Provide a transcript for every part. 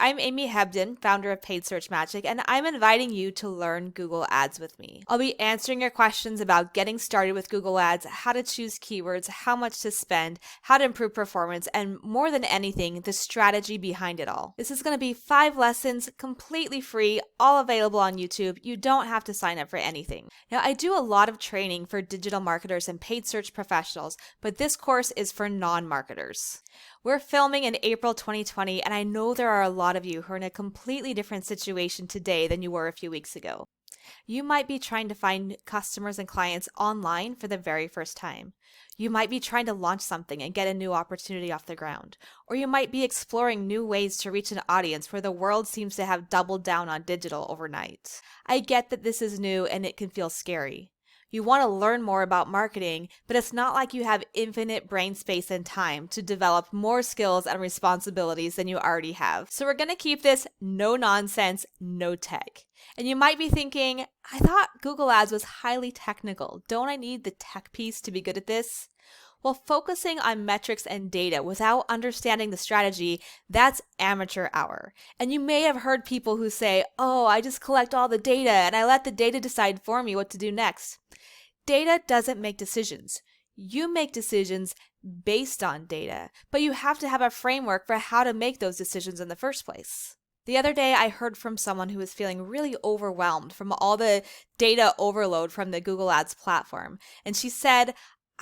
I'm Amy Hebdon, founder of Paid Search Magic, and I'm inviting you to learn Google Ads with me. I'll be answering your questions about getting started with Google Ads, how to choose keywords, how much to spend, how to improve performance, and more than anything, the strategy behind it all. This is going to be 5 lessons, completely free, all available on YouTube. You don't have to sign up for anything. Now, I do a lot of training for digital marketers and paid search professionals, but this course is for non-marketers. We're filming in April 2020, and I know there are a lot of you who are in a completely different situation today than you were a few weeks ago. You might be trying to find customers and clients online for the very first time. You might be trying to launch something and get a new opportunity off the ground. Or you might be exploring new ways to reach an audience where the world seems to have doubled down on digital overnight. I get that this is new and it can feel scary. You want to learn more about marketing, but it's not like you have infinite brain space and time to develop more skills and responsibilities than you already have. So we're going to keep this no nonsense, no tech. And you might be thinking, I thought Google Ads was highly technical. Don't I need the tech piece to be good at this? Well, focusing on metrics and data without understanding the strategy, that's amateur hour. And you may have heard people who say, oh, I just collect all the data and I let the data decide for me what to do next. Data doesn't make decisions. You make decisions based on data, but you have to have a framework for how to make those decisions in the first place. The other day, I heard from someone who was feeling really overwhelmed from all the data overload from the Google Ads platform. And she said,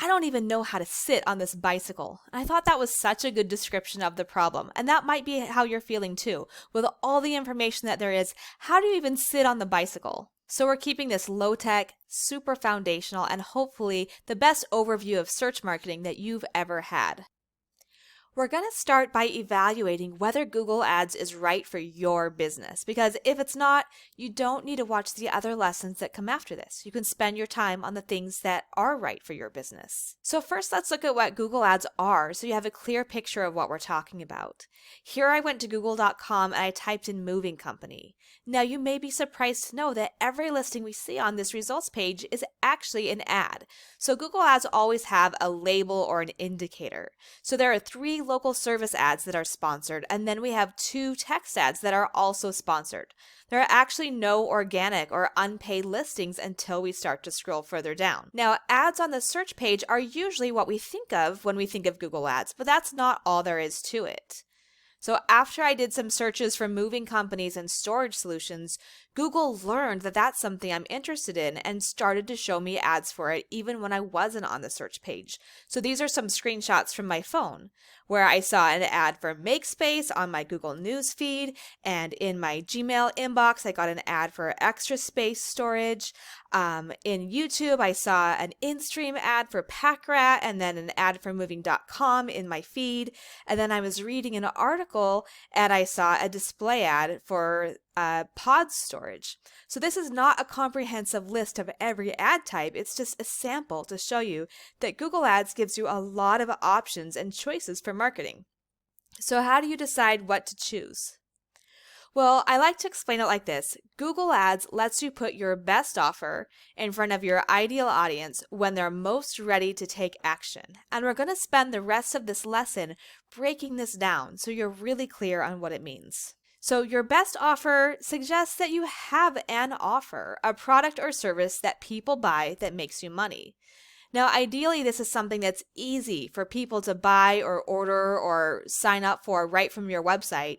I don't even know how to sit on this bicycle. And I thought that was such a good description of the problem. And that might be how you're feeling too. With all the information that there is, how do you even sit on the bicycle? So we're keeping this low-tech, super foundational, and hopefully the best overview of search marketing that you've ever had. We're going to start by evaluating whether Google Ads is right for your business, because if it's not, you don't need to watch the other lessons that come after this. You can spend your time on the things that are right for your business. So first, let's look at what Google Ads are so you have a clear picture of what we're talking about. Here I went to google.com and I typed in moving company. Now you may be surprised to know that every listing we see on this results page is actually an ad. So Google Ads always have a label or an indicator. So there are 3 local service ads that are sponsored, and then we have 2 text ads that are also sponsored. There are actually no organic or unpaid listings until we start to scroll further down. Now, ads on the search page are usually what we think of when we think of Google Ads, but that's not all there is to it. So after I did some searches for moving companies and storage solutions, Google learned that that's something I'm interested in and started to show me ads for it even when I wasn't on the search page. So these are some screenshots from my phone where I saw an ad for MakeSpace on my Google News feed, and in my Gmail inbox I got an ad for extra space storage. In YouTube I saw an in-stream ad for PackRat and then an ad for moving.com in my feed, and then I was reading an article and I saw a display ad for pod storage. So this is not a comprehensive list of every ad type, it's just a sample to show you that Google Ads gives you a lot of options and choices for marketing. So how do you decide what to choose? Well, I like to explain it like this. Google Ads lets you put your best offer in front of your ideal audience when they're most ready to take action. And we're going to spend the rest of this lesson breaking this down so you're really clear on what it means. So your best offer suggests that you have an offer, a product or service that people buy that makes you money. Now, ideally, this is something that's easy for people to buy or order or sign up for right from your website.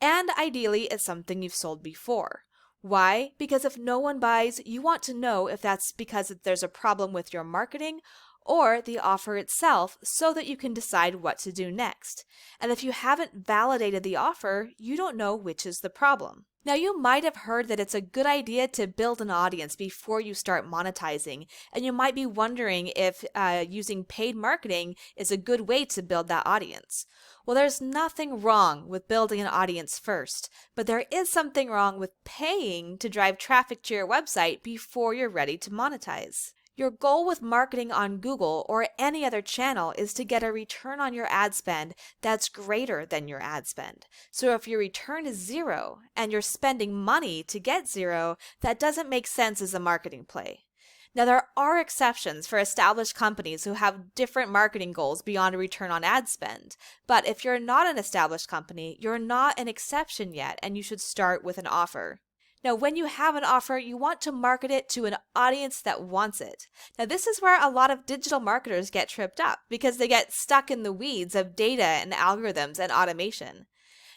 And ideally, it's something you've sold before. Why? Because if no one buys, you want to know if that's because there's a problem with your marketing or the offer itself so that you can decide what to do next. And if you haven't validated the offer, you don't know which is the problem. Now, you might have heard that it's a good idea to build an audience before you start monetizing, and you might be wondering if using paid marketing is a good way to build that audience. Well, there's nothing wrong with building an audience first, but there is something wrong with paying to drive traffic to your website before you're ready to monetize. Your goal with marketing on Google or any other channel is to get a return on your ad spend that's greater than your ad spend. So if your return is 0 and you're spending money to get 0, that doesn't make sense as a marketing play. Now, there are exceptions for established companies who have different marketing goals beyond a return on ad spend. But if you're not an established company, you're not an exception yet, and you should start with an offer. Now, when you have an offer, you want to market it to an audience that wants it. Now, this is where a lot of digital marketers get tripped up because they get stuck in the weeds of data and algorithms and automation.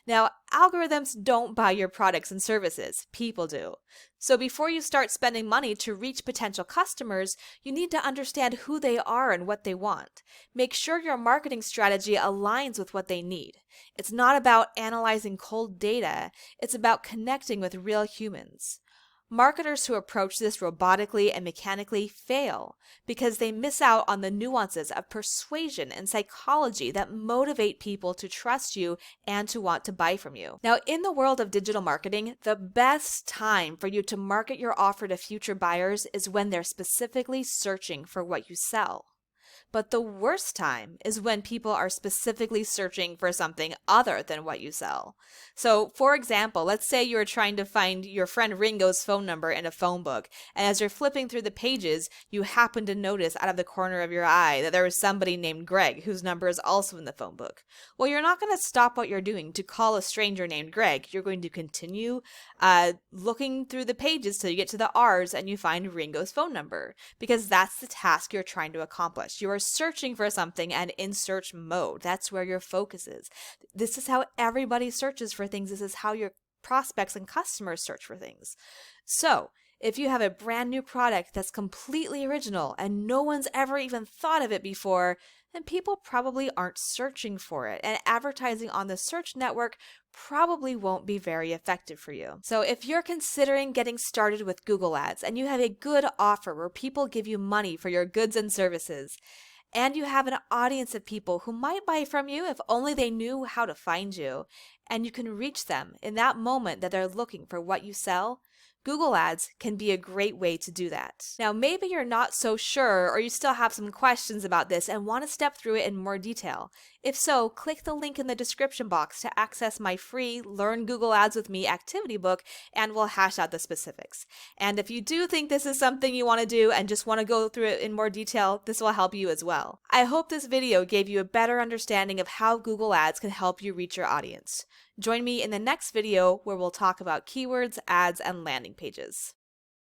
Now, algorithms don't buy your products and services, people do. So before you start spending money to reach potential customers, you need to understand who they are and what they want. Make sure your marketing strategy aligns with what they need. It's not about analyzing cold data, it's about connecting with real humans. Marketers who approach this robotically and mechanically fail because they miss out on the nuances of persuasion and psychology that motivate people to trust you and to want to buy from you. Now, in the world of digital marketing, the best time for you to market your offer to future buyers is when they're specifically searching for what you sell. But the worst time is when people are specifically searching for something other than what you sell. So, for example, let's say you're trying to find your friend Ringo's phone number in a phone book, and as you're flipping through the pages, you happen to notice out of the corner of your eye that there is somebody named Greg whose number is also in the phone book. Well, you're not going to stop what you're doing to call a stranger named Greg. You're going to continue looking through the pages till you get to the R's and you find Ringo's phone number, because that's the task you're trying to accomplish. You are searching for something and in search mode. That's where your focus is. This is how everybody searches for things. This is how your prospects and customers search for things. So, if you have a brand new product that's completely original and no one's ever even thought of it before, then people probably aren't searching for it, and advertising on the search network probably won't be very effective for you. So if you're considering getting started with Google Ads and you have a good offer where people give you money for your goods and services, and you have an audience of people who might buy from you if only they knew how to find you, and you can reach them in that moment that they're looking for what you sell, Google Ads can be a great way to do that. Now, maybe you're not so sure or you still have some questions about this and want to step through it in more detail. If so, click the link in the description box to access my free Learn Google Ads with Me activity book, and we'll hash out the specifics. And if you do think this is something you want to do and just want to go through it in more detail, this will help you as well. I hope this video gave you a better understanding of how Google Ads can help you reach your audience. Join me in the next video where we'll talk about keywords, ads, and landing pages.